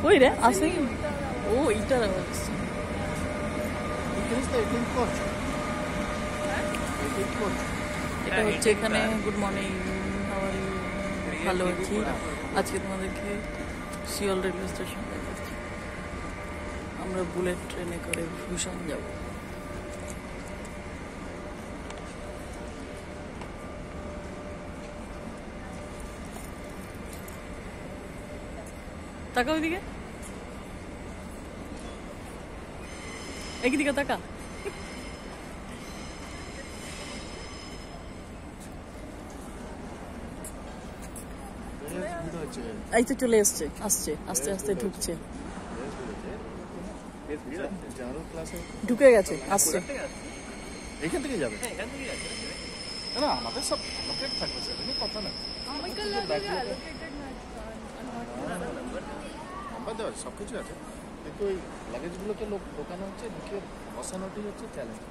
কই রে আসে ও এইটার আওয়াজ আসছে। এটা হচ্ছে এখানে গুড মর্নিং হাওয়ার ইউ ভালো আছি। আজকে তোমাদেরকে সিওল রেলওয়ে স্টেশন দেখাচ্ছি। আমরা বুলেট ট্রেনে করে ভূষণ যাব। তাকা ওইদিকে, একদিকে তাকা। এই তো চলে আসছে, আসছে আস্তে আস্তে ঢুকছে, ঢুকে গেছে, আসছে। এখান থেকে যাবে না, আমাদের সব লোকেট থাকবে, সেটা কথা না। নাম্বার দেওয়া সব কিছু আছে, কিন্তু ওই লাগেজগুলোকে লোক ঢোকানো হচ্ছে, ঢুকিয়ে বসানোটি হচ্ছে চ্যালেঞ্জ।